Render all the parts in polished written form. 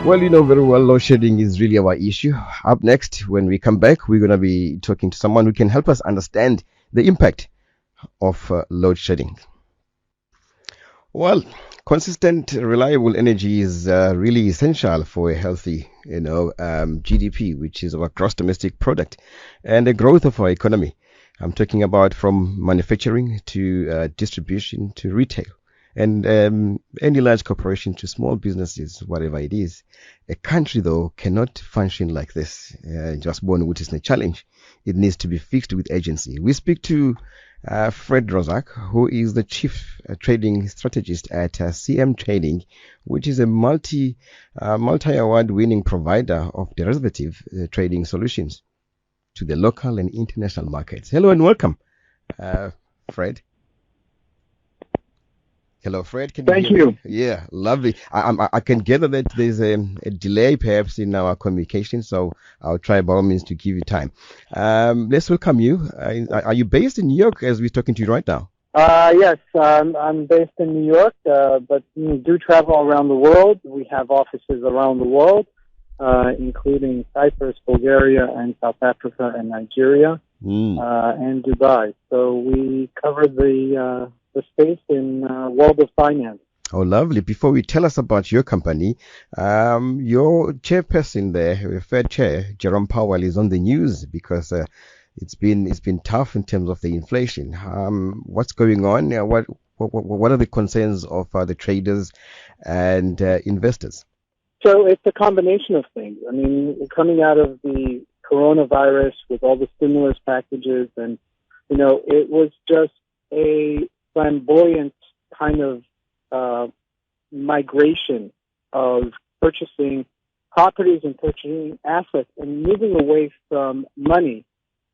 Well, you know very well, load shedding is really our issue. Up next, when we come back, we're going to be talking to someone who can help us understand the impact of load shedding. Well, consistent, reliable energy is really essential for a healthy, GDP, which is our gross domestic product, and the growth of our economy. I'm talking about from manufacturing to distribution to retail. And any large corporation to small businesses, whatever it is. A country, though, cannot function like this, just born with a challenge. It needs to be fixed with agency. We speak to Fred Razak, who is the chief trading strategist at CMTrading, which is a multi-award winning provider of derivative trading solutions to the local and international markets. Hello and welcome, Fred. Hello, Fred. Can you Thank hear me? you. Yeah, lovely. I can gather that there's a delay perhaps in our communication, so I'll try by all means to give you time. Let's welcome you. Are you based in New York as we're talking to you right now? Yes, I'm based in New York, but we do travel around the world. We have offices around the world, including Cyprus, Bulgaria, and South Africa, and Nigeria, and Dubai. So we cover the space in world of finance. Oh, lovely. Before we tell us about your company, your chairperson there, Fed Chair, Jerome Powell, is on the news because it's been tough in terms of the inflation. What's going on? What are the concerns of the traders and investors? So it's a combination of things. I mean, coming out of the coronavirus with all the stimulus packages, and it was just a flamboyant kind of migration of purchasing properties and purchasing assets and moving away from money.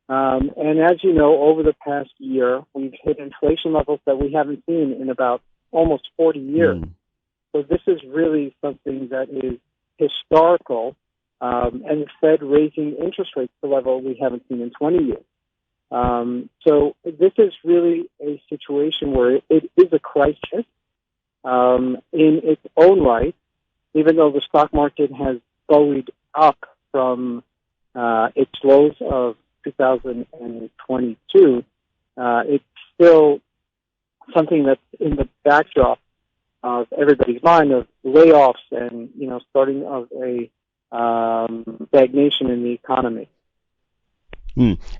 And as you know, over the past year, we've hit inflation levels that we haven't seen in about almost 40 years. So this is really something that is historical, and the Fed raising interest rates to a level we haven't seen in 20 years. So this is really a situation where it is a crisis in its own right, even though the stock market has bullied up from its lows of 2022. It's still something that's in the backdrop of everybody's mind of layoffs and, starting of a stagnation in the economy.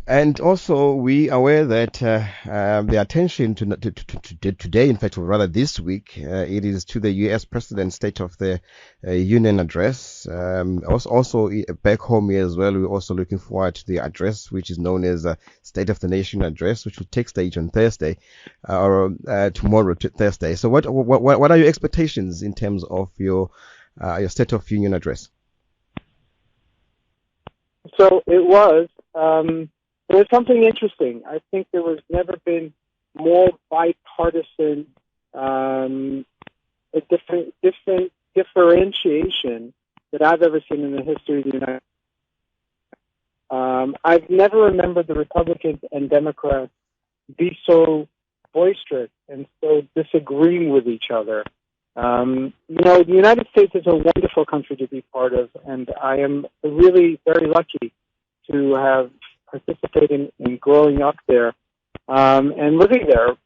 And also, we are aware that the attention to today, in fact, or rather this week, it is to the U.S. President's State of the Union address. Also, back home here as well, we're also looking forward to the address, which is known as State of the Nation address, which will take stage on Thursday or tomorrow, Thursday. So, what are your expectations in terms of your State of Union address? So it was. There was something interesting. I think there was never been more bipartisan, a different differentiation that I've ever seen in the history of the United States. I've never remembered the Republicans and Democrats be so boisterous and so disagreeing with each other. The United States is a wonderful country to be part of, and I am really very lucky to have participated in growing up there and living there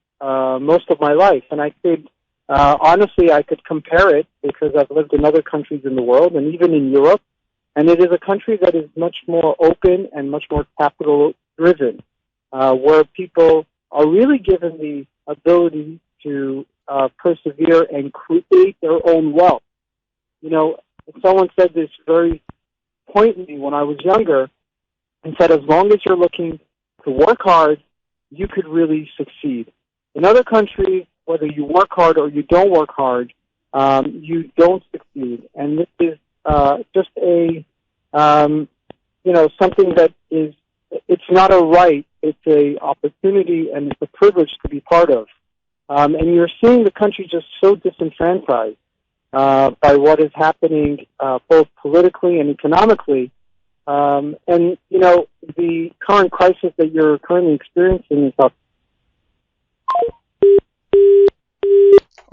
most of my life. And I could, honestly, I could compare it because I've lived in other countries in the world and even in Europe, and it is a country that is much more open and much more capital-driven, where people are really given the ability to persevere and create their own wealth. Someone said this very pointedly when I was younger, and said, as long as you're looking to work hard, you could really succeed. In other countries, whether you work hard or you don't work hard, you don't succeed. And this is just a, something that is, it's not a right, it's a opportunity and it's a privilege to be part of. And you're seeing the country just so disenfranchised by what is happening both politically and economically. And, the current crisis that you're currently experiencing is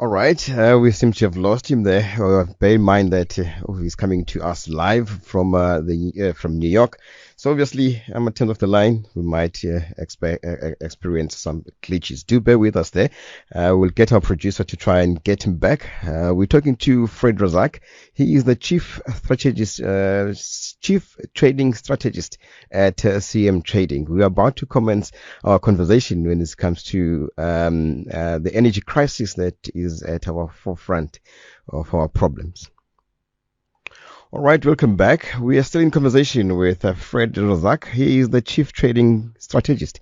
All right, we seem to have lost him there. Bear in mind that he's coming to us live from from New York. So obviously, I'm at the end of the line. We might experience some glitches. Do bear with us there. We'll get our producer to try and get him back. We're talking to Fred Razak. He is the chief strategist, chief trading strategist at CMTrading. We are about to commence our conversation when it comes to the energy crisis that is at our forefront of our problems. All right, welcome back. We are still in conversation with Fred Razak. He is the chief trading strategist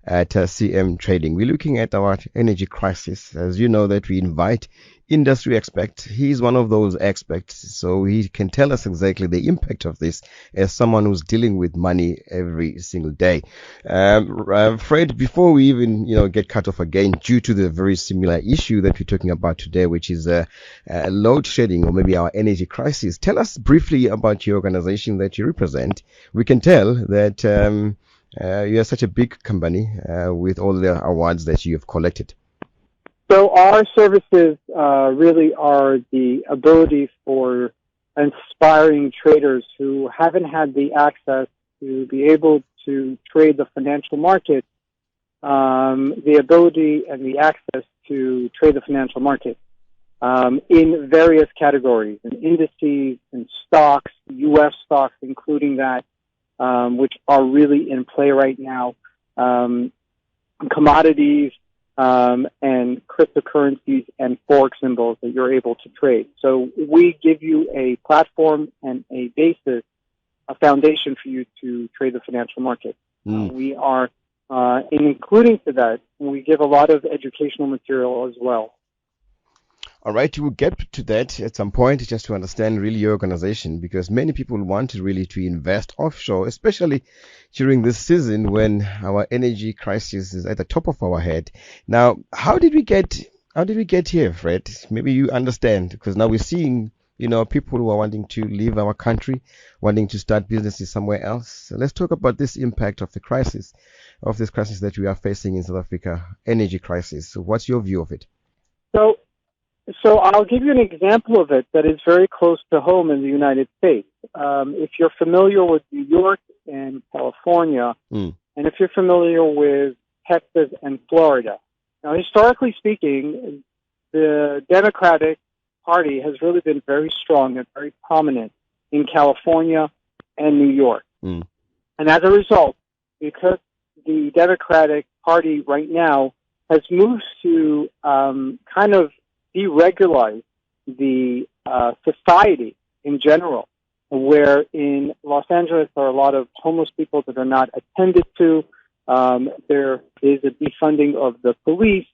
at CMTrading. We're looking at our energy crisis. As you know, that we invite industry experts. He's one of those experts, so he can tell us exactly the impact of this as someone who's dealing with money every single day. Fred, before we even get cut off again due to the very similar issue that we're talking about today, which is load shedding or maybe our energy crisis, tell us briefly about your organization that you represent. We can tell that you're such a big company with all the awards that you have collected. So our services really are the ability for inspiring traders who haven't had the access to be able to trade the financial market, the ability and the access to trade the financial market in various categories, in indices and stocks, U.S. stocks including that, which are really in play right now, commodities, and cryptocurrencies and Forex symbols that you're able to trade. So we give you a platform and a basis, a foundation for you to trade the financial market. We are, including to that, we give a lot of educational material as well. All right, we'll get to that at some point just to understand really your organization, because many people want to really to invest offshore, especially during this season when our energy crisis is at the top of our head. Now, how did we get here, Fred? Maybe you understand, because now we're seeing people who are wanting to leave our country, wanting to start businesses somewhere else. So let's talk about this impact of this crisis that we are facing in South Africa, energy crisis. So what's your view of it? So I'll give you an example of it that is very close to home in the United States. If you're familiar with New York and California, and if you're familiar with Texas and Florida. Now, historically speaking, the Democratic Party has really been very strong and very prominent in California and New York. And as a result, because the Democratic Party right now has moved to kind of deregulate the society in general, where in Los Angeles there are a lot of homeless people that are not attended to. There is a defunding of the police.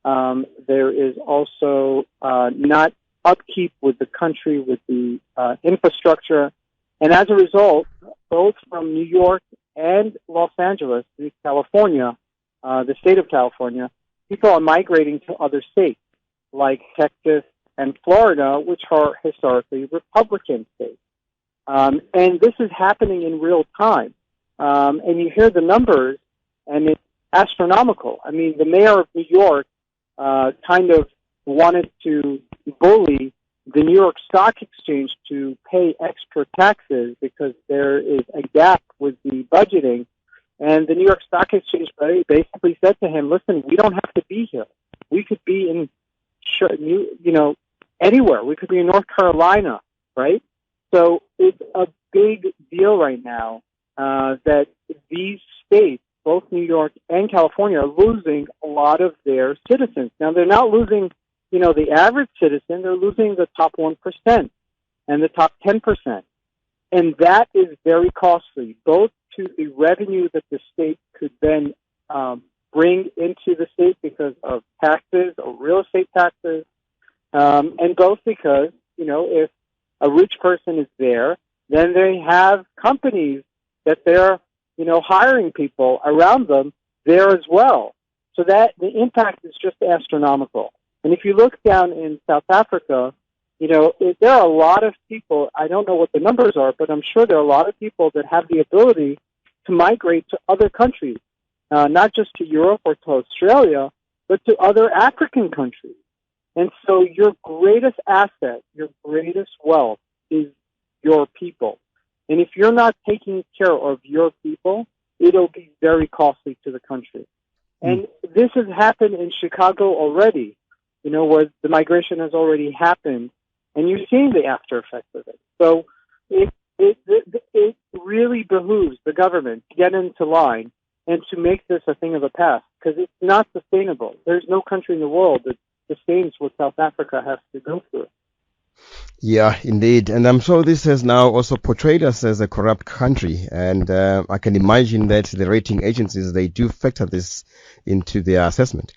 There is also not upkeep with the country, with the infrastructure. And as a result, both from New York and Los Angeles to California, the state of California, people are migrating to other states, like Texas and Florida, which are historically Republican states. And this is happening in real time. And you hear the numbers, and it's astronomical. I mean, the mayor of New York kind of wanted to bully the New York Stock Exchange to pay extra taxes because there is a gap with the budgeting. And the New York Stock Exchange basically said to him, listen, we don't have to be here. We could be in anywhere. We could be in North Carolina, right? So it's a big deal right now that these states, both New York and California, are losing a lot of their citizens. Now, they're not losing, the average citizen. They're losing the top 1% and the top 10%. And that is very costly, both to the revenue that the state could then bring into the state because of taxes or real estate taxes, and both because, if a rich person is there, then they have companies that they're, hiring people around them there as well. So that the impact is just astronomical. And if you look down in South Africa, there are a lot of people, I don't know what the numbers are, but I'm sure there are a lot of people that have the ability to migrate to other countries. Not just to Europe or to Australia, but to other African countries. And so your greatest asset, your greatest wealth is your people. And if you're not taking care of your people, it'll be very costly to the country. And this has happened in Chicago already, where the migration has already happened, and you're seeing the after effects of it. So it really behooves the government to get into line and to make this a thing of the past, because it's not sustainable. There's no country in the world that sustains what South Africa has to go through. Yeah, indeed. And I'm sure this has now also portrayed us as a corrupt country. And I can imagine that the rating agencies, they do factor this into their assessment.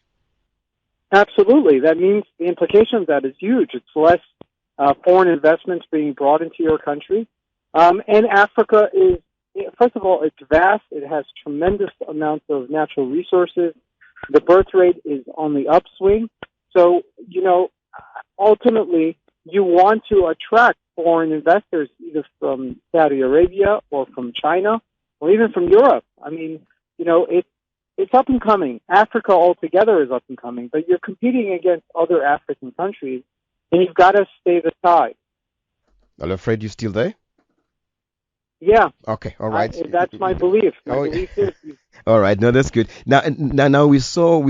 Absolutely. That means the implication of that is huge. It's less foreign investments being brought into your country. And Africa is, first of all, it's vast. It has tremendous amounts of natural resources. The birth rate is on the upswing. So, ultimately, you want to attract foreign investors either from Saudi Arabia or from China or even from Europe. I mean, it's up and coming. Africa altogether is up and coming, but you're competing against other African countries, and you've got to stay the tide. I'm afraid you're still there? Yeah. Okay. All right. That's my belief. My belief is. All right. No, that's good. Now we saw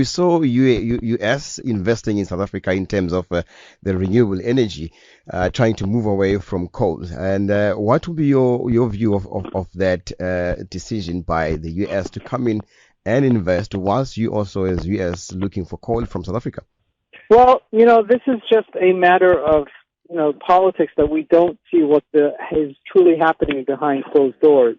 U.S. investing in South Africa in terms of the renewable energy, trying to move away from coal. And what would be your view of that decision by the U.S. to come in and invest, whilst you also, as U.S., looking for coal from South Africa? Well, this is just a matter of politics that we don't see what is truly happening behind closed doors.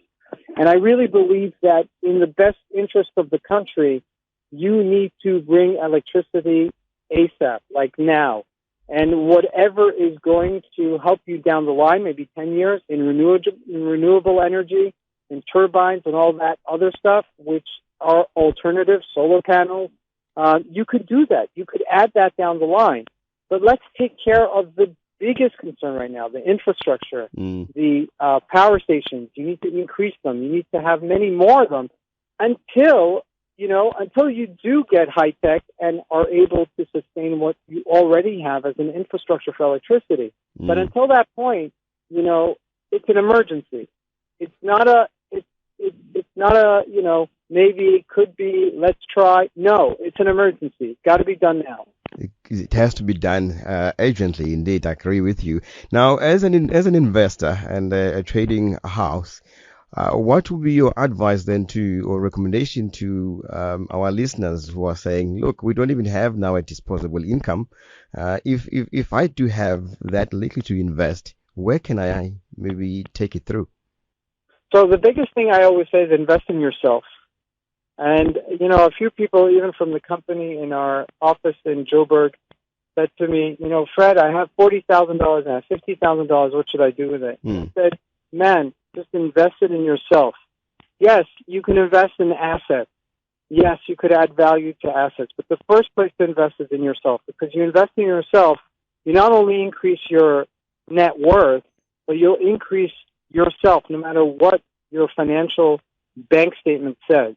And I really believe that in the best interest of the country, you need to bring electricity ASAP, like now. And whatever is going to help you down the line, maybe 10 years, in renewable energy, in turbines and all that other stuff, which are alternatives, solar panels, you could do that. You could add that down the line. But let's take care of the biggest concern right now, the infrastructure, the power stations. You need to increase them. You need to have many more of them until you do get high tech and are able to sustain what you already have as an infrastructure for electricity. But until that point, it's an emergency. It's not a maybe it could be, let's try. No, it's an emergency. It's got to be done now. It has to be done urgently. Indeed, I agree with you. Now, as an investor and a trading house, what would be your advice then or recommendation to our listeners who are saying, look, we don't even have now a disposable income. If I do have that little to invest, where can I maybe take it through? So the biggest thing I always say is invest in yourself. And, a few people, even from the company in our office in Joburg, said to me, Fred, I have $40,000, I have $50,000, what should I do with it? I said, man, just invest it in yourself. Yes, you can invest in assets. Yes, you could add value to assets. But the first place to invest is in yourself, because you invest in yourself, you not only increase your net worth, but you'll increase yourself no matter what your financial bank statement says.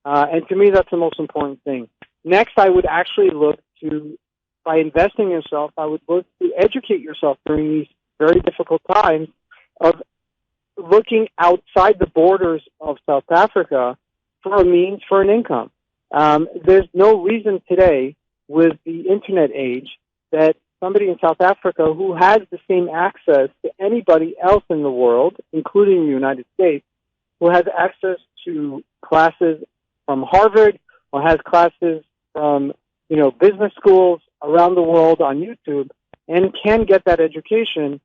And to me, that's the most important thing. Next, I would actually look to, by investing in yourself, I would look to educate yourself during these very difficult times of looking outside the borders of South Africa for a means for an income. There's no reason today with the internet age that somebody in South Africa who has the same access to anybody else in the world, including the United States, who has access to classes from Harvard or has classes from, business schools around the world on YouTube, and can get that education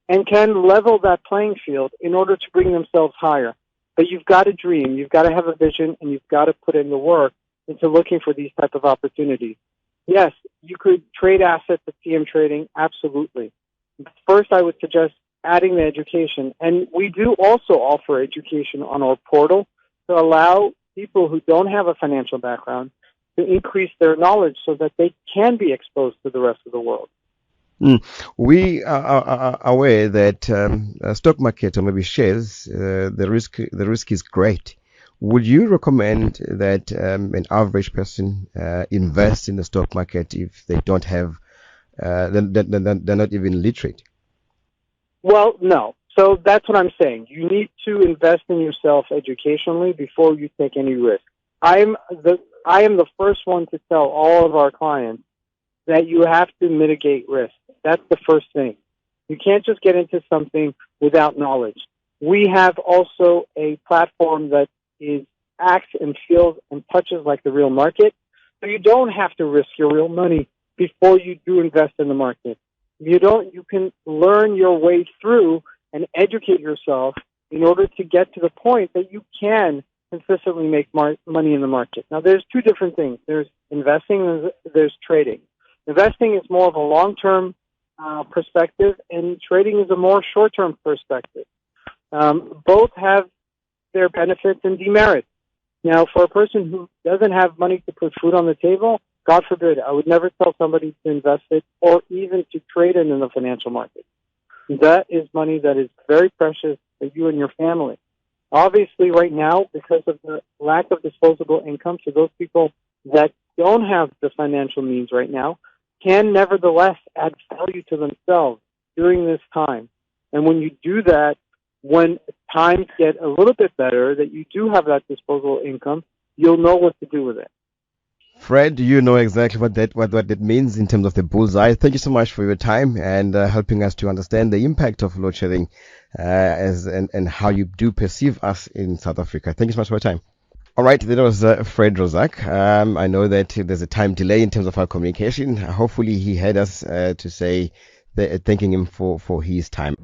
and can level that playing field in order to bring themselves higher. But you've got to dream, you've got to have a vision, and you've got to put in the work into looking for these type of opportunities. Yes, you could trade assets at CMTrading, absolutely. But first, I would suggest adding the education. And we do also offer education on our portal to allow people who don't have a financial background to increase their knowledge so that they can be exposed to the rest of the world. We are aware that stock market or maybe shares, the risk is great. Would you recommend that an average person invest in the stock market if they don't have they're not even literate. Well, no. So that's what I'm saying. You need to invest in yourself educationally before you take any risk. I am the first one to tell all of our clients that you have to mitigate risk. That's the first thing. You can't just get into something without knowledge. We have also a platform that acts and feels and touches like the real market. So you don't have to risk your real money before you do invest in the market. You can learn your way through and educate yourself in order to get to the point that you can consistently make money in the market. Now, there's two different things. There's investing and there's trading. Investing is more of a long-term perspective, and trading is a more short-term perspective. Both have their benefits and demerits. Now, for a person who doesn't have money to put food on the table, God forbid, I would never tell somebody to invest it or even to trade it in the financial market. That is money that is very precious for you and your family. Obviously, right now, because of the lack of disposable income, to those people that don't have the financial means right now, can nevertheless add value to themselves during this time. And when you do that, when times get a little bit better, that you do have that disposable income, you'll know what to do with it. Fred, you know exactly what that means in terms of the bullseye. Thank you so much for your time and helping us to understand the impact of load shedding and how you do perceive us in South Africa. Thank you so much for your time. All right, that was Fred Razak. I know that there's a time delay in terms of our communication. Hopefully, he had us to say thanking him for his time.